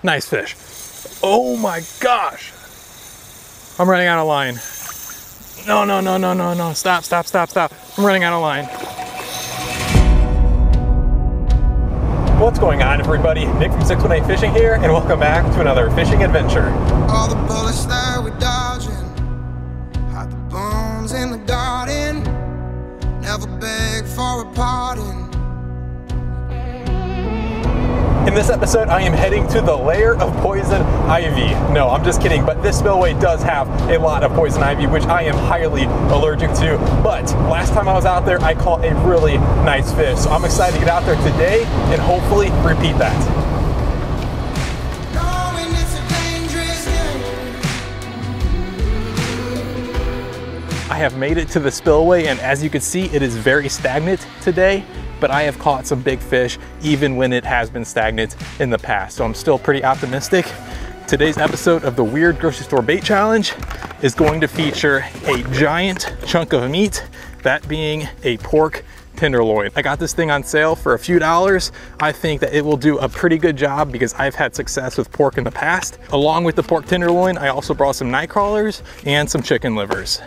Nice fish. Oh my gosh. I'm running out of line. No, no, no, no, no, no. Stop, stop, stop, stop. I'm running out of line. What's going on, everybody? Nick from 618 Fishing here, and welcome back to another fishing adventure. All the bullets that we're dodging, hide the bones in the garden, never beg for a pardon. In this episode, I am heading to the lair of poison ivy. No, I'm just kidding, but this spillway does have a lot of poison ivy, which I am highly allergic to. But last time I was out there, I caught a really nice fish. So I'm excited to get out there today and hopefully repeat that. I have made it to the spillway, and as you can see, it is very stagnant today, but I have caught some big fish even when it has been stagnant in the past. So I'm still pretty optimistic. Today's episode of the Weird Grocery Store Bait Challenge is going to feature a giant chunk of meat, that being a pork tenderloin. I got this thing on sale for a few dollars. I think that it will do a pretty good job because I've had success with pork in the past. Along with the pork tenderloin, I also brought some night crawlers and some chicken livers.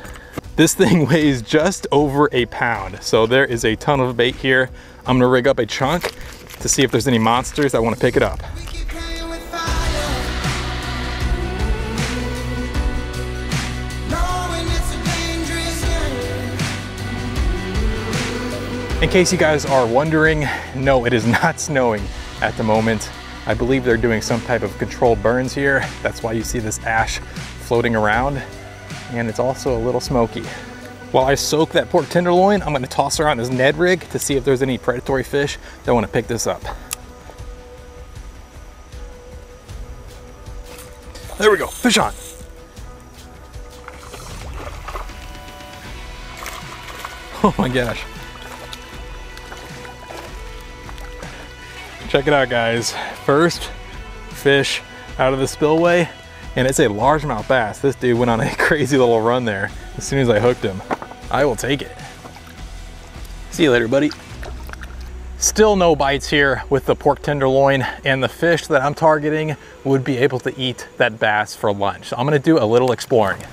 This thing weighs just over a pound, so there is a ton of bait here. I'm gonna rig up a chunk to see if there's any monsters that want to pick it up. In case you guys are wondering, no, it is not snowing at the moment. I believe they're doing some type of controlled burns here. That's why you see this ash floating around. And it's also a little smoky. While I soak that pork tenderloin, I'm gonna toss her on this Ned rig to see if there's any predatory fish that wanna pick this up. There we go, fish on. Oh my gosh. Check it out, guys. First fish out of the spillway. And it's a largemouth bass. This dude went on a crazy little run there as soon as I hooked him. I will take it. See you later, buddy. Still no bites here with the pork tenderloin, and the fish that I'm targeting would be able to eat that bass for lunch. So I'm gonna do a little exploring.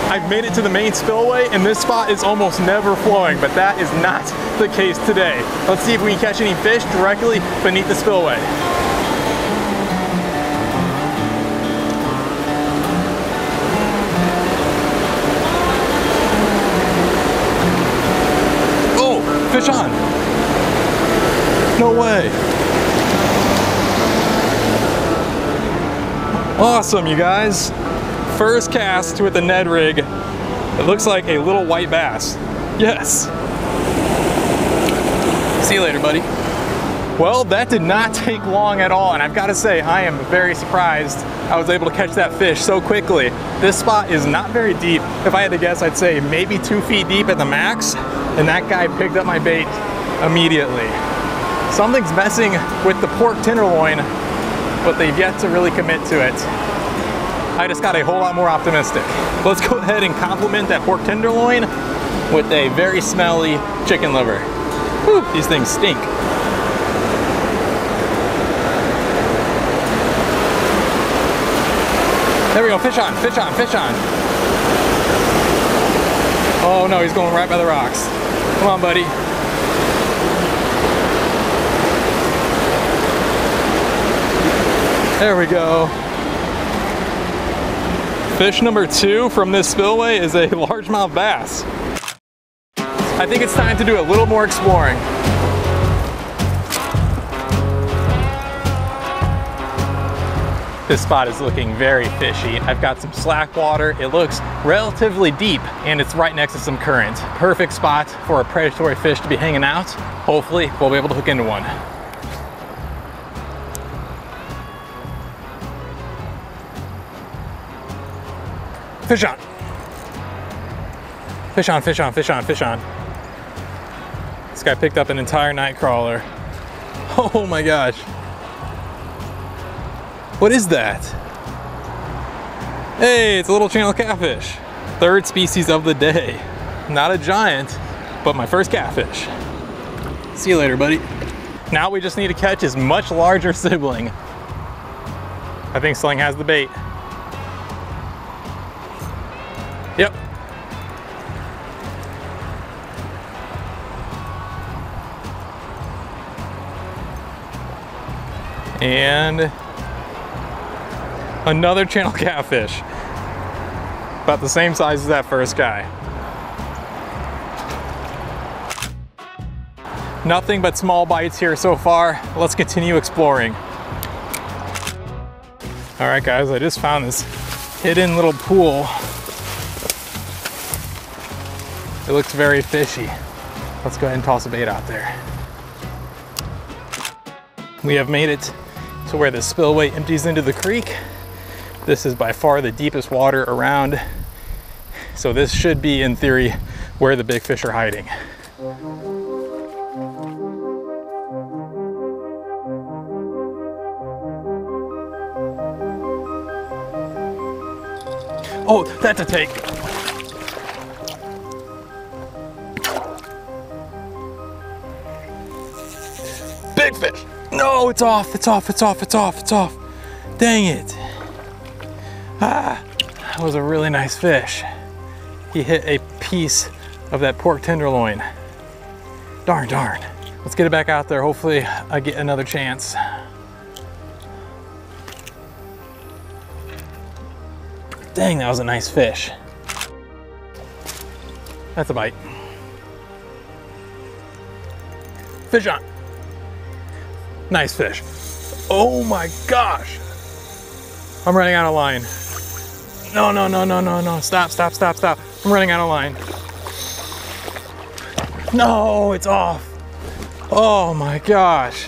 I've made it to the main spillway, and this spot is almost never flowing, but that is not the case today. Let's see if we can catch any fish directly beneath the spillway. Oh, fish on. No way. Awesome, you guys. First cast with the Ned rig. It looks like a little white bass. Yes. See you later, buddy. Well, that did not take long at all, and I've got to say, I am very surprised I was able to catch that fish so quickly. This spot is not very deep. If I had to guess, I'd say maybe 2 feet deep at the max, and that guy picked up my bait immediately. Something's messing with the pork tenderloin, but they've yet to really commit to it. I just got a whole lot more optimistic. Let's go ahead and compliment that pork tenderloin with a very smelly chicken liver. Whew, these things stink. There we go, fish on, fish on, fish on. Oh no, he's going right by the rocks. Come on, buddy. There we go. Fish number 2 from this spillway is a largemouth bass. I think it's time to do a little more exploring. This spot is looking very fishy. I've got some slack water. It looks relatively deep, and it's right next to some current. Perfect spot for a predatory fish to be hanging out. Hopefully, we'll be able to hook into one. Fish on. Fish on, fish on, fish on, fish on. This guy picked up an entire night crawler. Oh my gosh. What is that? Hey, it's a little channel catfish. Third species of the day. Not a giant, but my first catfish. See you later, buddy. Now we just need to catch his much larger sibling. I think Sling has the bait. Yep. And another channel catfish. About the same size as that first guy. Nothing but small bites here so far. Let's continue exploring. All right, guys, I just found this hidden little pool. It looks very fishy. Let's go ahead and toss a bait out there. We have made it to where the spillway empties into the creek. This is by far the deepest water around. So this should be, in theory, where the big fish are hiding. Oh, that's a take. Big fish. No, it's off, it's off, it's off, it's off, it's off. Dang it. Ah, that was a really nice fish. He hit a piece of that pork tenderloin. Darn, darn. Let's get it back out there. Hopefully I get another chance. Dang, that was a nice fish. That's a bite. Fish on. Nice fish. Oh my gosh. I'm running out of line. No, no, no, no, no, no. Stop, stop, stop, stop. I'm running out of line. No, it's off. Oh my gosh.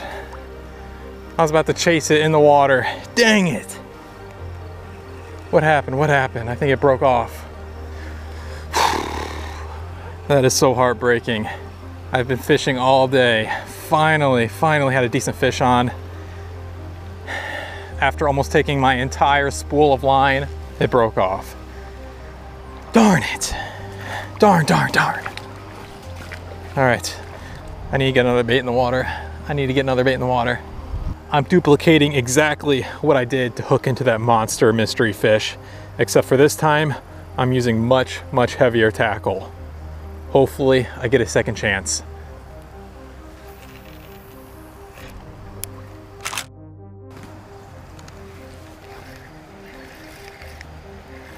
I was about to chase it in the water. Dang it. What happened? What happened? I think it broke off. That is so heartbreaking. I've been fishing all day. Finally had a decent fish on. After almost taking my entire spool of line, it broke off. Darn it. Darn, darn, darn. All right, I need to get another bait in the water. I need to get another bait in the water. I'm duplicating exactly what I did to hook into that monster mystery fish, except for this time, I'm using much, much heavier tackle. Hopefully, I get a second chance.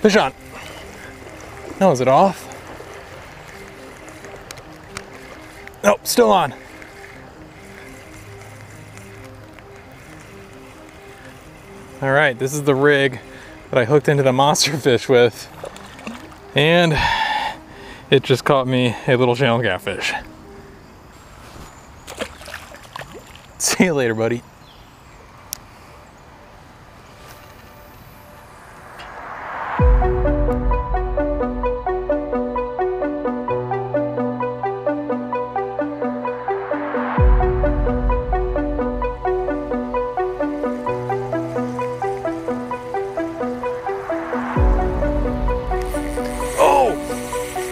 Fish on. No, is it off? Nope, still on. All right, this is the rig that I hooked into the monster fish with, and it just caught me a little channel catfish. See you later, buddy.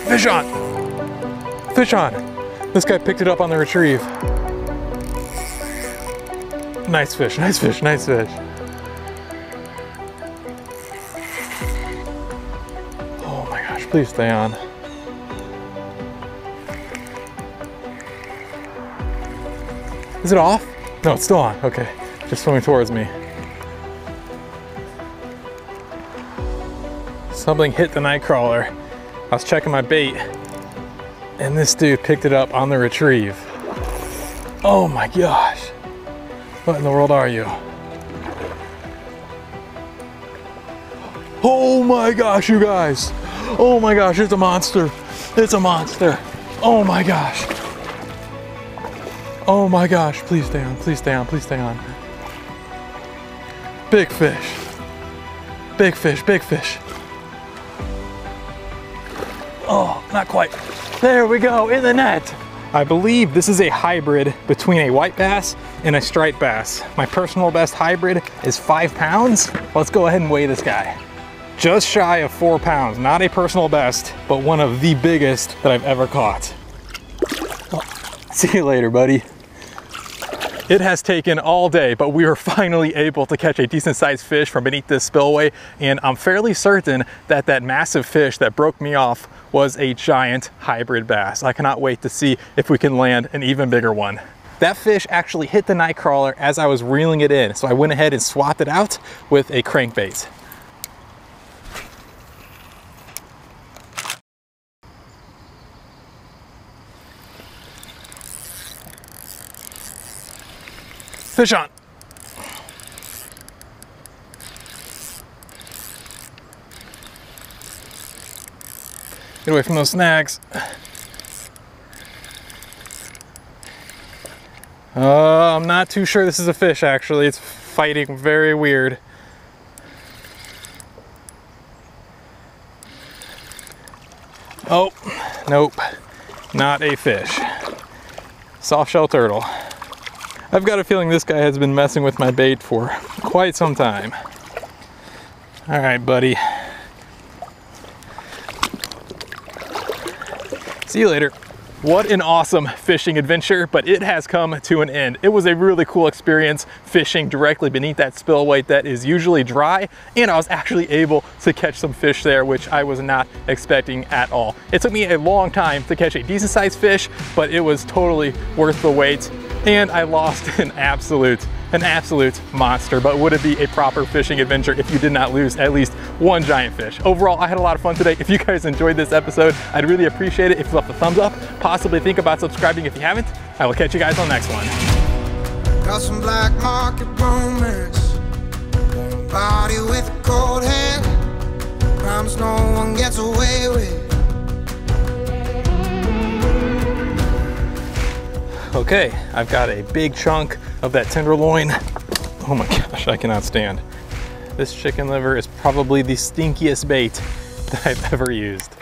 Fish on! Fish on! This guy picked it up on the retrieve. Nice fish, nice fish, nice fish. Oh my gosh, please stay on. Is it off? No, it's still on. Okay, just swimming towards me. Something hit the night crawler. I was checking my bait, and this dude picked it up on the retrieve. Oh my gosh. What in the world are you? Oh my gosh, you guys. Oh my gosh, it's a monster. It's a monster. Oh my gosh. Oh my gosh, please stay on, please stay on, please stay on. Big fish. Big fish, big fish. Oh, not quite. There we go, in the net. I believe this is a hybrid between a white bass and a striped bass. My personal best hybrid is 5 pounds. Let's go ahead and weigh this guy. Just shy of 4 pounds, not a personal best, but one of the biggest that I've ever caught. See you later, buddy. It has taken all day, but we were finally able to catch a decent sized fish from beneath this spillway, and I'm fairly certain that that massive fish that broke me off was a giant hybrid bass. I cannot wait to see if we can land an even bigger one. That fish actually hit the night crawler as I was reeling it in, so I went ahead and swapped it out with a crankbait. Fish on. Get away from those snags. I'm not too sure this is a fish actually. It's fighting very weird. Oh, nope, not a fish. Soft shell turtle. I've got a feeling this guy has been messing with my bait for quite some time. All right, buddy. See you later. What an awesome fishing adventure, but it has come to an end. It was a really cool experience fishing directly beneath that spillway that is usually dry, and I was actually able to catch some fish there, which I was not expecting at all. It took me a long time to catch a decent sized fish, but it was totally worth the wait. And I lost an absolute monster, but would it be a proper fishing adventure if you did not lose at least one giant fish? Overall, I had a lot of fun today. If you guys enjoyed this episode, I'd really appreciate it if you left a thumbs up. Possibly think about subscribing if you haven't. I will catch you guys on the next one. Got some black market romance, body with a cold hand, crimes no one gets away with. Okay, I've got a big chunk of that tenderloin. Oh my gosh, I cannot stand. This chicken liver is probably the stinkiest bait that I've ever used.